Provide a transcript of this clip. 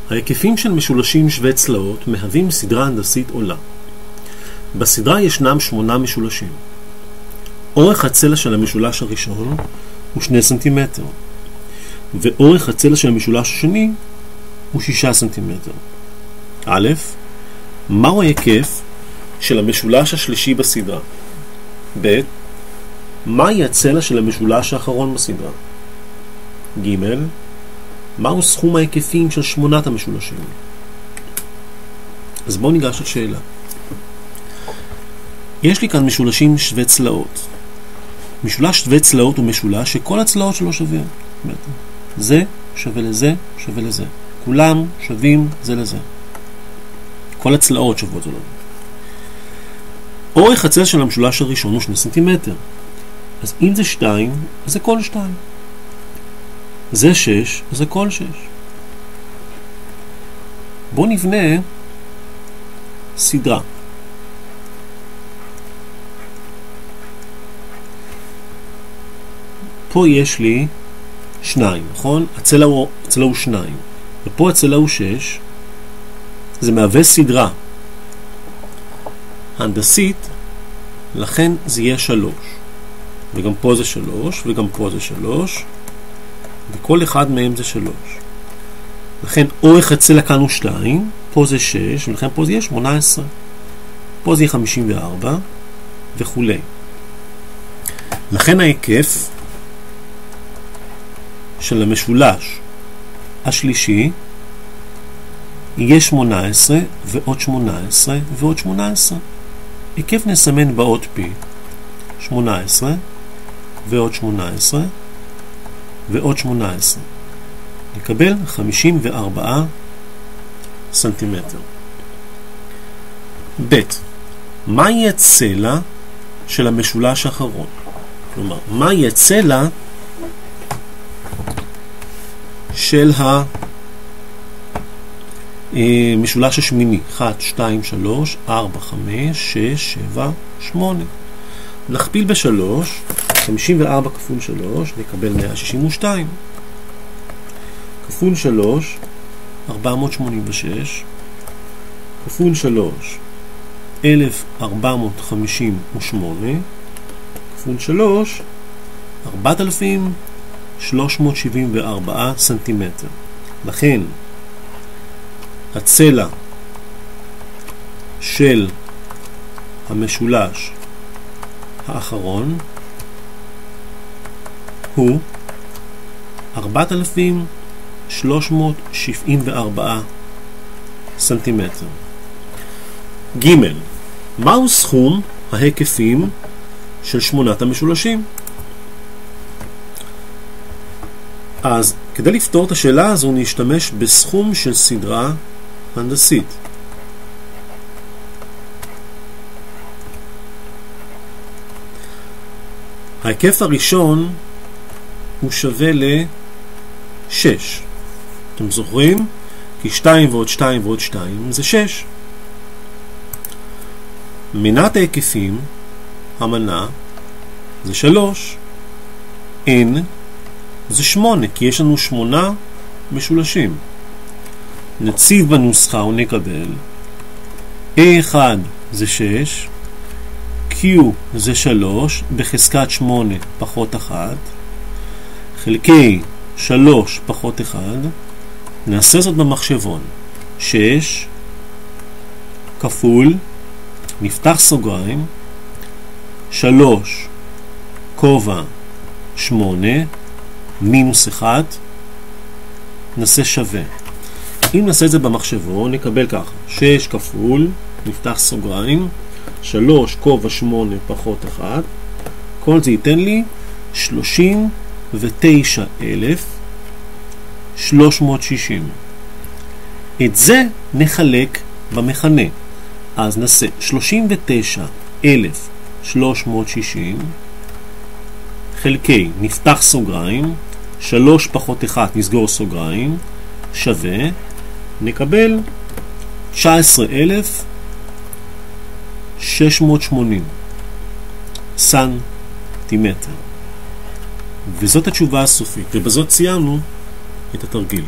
ההיקפים של משולשים שווי צלעות מהווים סדרה הנדסית עולה. בסדרה ישנם 8 משולשים. אורך הצלע של המשולש הראשון הוא 2 סנטימטר, ואורך הצלע של המשולש השני הוא 6 סנטימטר. א', מהו ההיקף של המשולש השלישי בסדרה? ב', מהי הצלע של המשולש האחרון בסדרה? ג', מהו סכום ההיקפים של 8 המשולשים? אז בואו ניגש לשאלה. יש לי כאן משולשים שווי צלעות. משולש שווי צלעות הוא משולש שכל הצלעות שלו שווה. זה שווה לזה, שווה לזה. כולם שווים זה לזה. כל הצלעות שוות זה לזה. אורך הצלע של המשולש הראשון הוא 2 סנטימטר. אז אם זה 2, אז זה כל 2. זה 6, אז זה כל 6. בואו נבנה סדרה. פה יש לי 2, נכון? הצלע הוא 2. ופה הצלע הוא 6. זה מהווה סדרה הנדסית, לכן זה יהיה 3. וגם פה זה 3, וגם פה זה 3. וכל אחד מהם זה 3. לכן אורך הצלע כאן הוא 2, פה זה 6, ולכן פה זה יהיה 18. פה זה יהיה 54, וכו'. לכן ההיקף של המשולש השלישי יהיה 18 ועוד 18 ועוד 18. היקף נסמן באות P. 18 ועוד 18 ועוד 18. נקבל 54 סנטימטר. ב', מהי הצלע של המשולש האחרון? כלומר, מהי הצלע של המשולש השמיני? 1, 2, 3, 4, 5, 6, 7, 8. נכפיל ב3, 54 כפול 3, נקבל 162. כפול 3, 486. כפול 3, 1458. כפול 3, 4374 סנטימטר. לכן הצלע של המשולש האחרון הוא 4374 סנטימטר. ג', מהו סכום ההיקפים של 8 המשולשים? אז כדי לפתור את השאלה הזו נשתמש בסכום של סדרה הנדסית. ההיקף הראשון הוא שווה ל-6. אתם זוכרים? כי 2 ועוד 2 ועוד 2 זה 6. מנת ההיקפים, המנה, זה 3. n זה 8, כי יש לנו 8 משולשים. נציב בנוסחה ונקבל A1 זה 6, Q זה 3 בחזקת 8 פחות 1, חלקי 3 פחות 1, נעשה זאת במחשבון. 6 כפול, נפתח סוגריים, 3 כובע 8 מינוס 1, נעשה שווה. אם נעשה את זה במחשבון, נקבל ככה. 6 כפול, נפתח סוגריים, 3 כובע 8 פחות 1, כל זה ייתן לי 39,360. את זה נחלק במכנה. אז נעשה 39,360 חלקי, נפתח סוגריים, 3 פחות 1 נסגור סוגריים, שווה, נקבל 19,680 סנטימטר. וזאת התשובה הסופית, ובזאת סיימנו את התרגיל.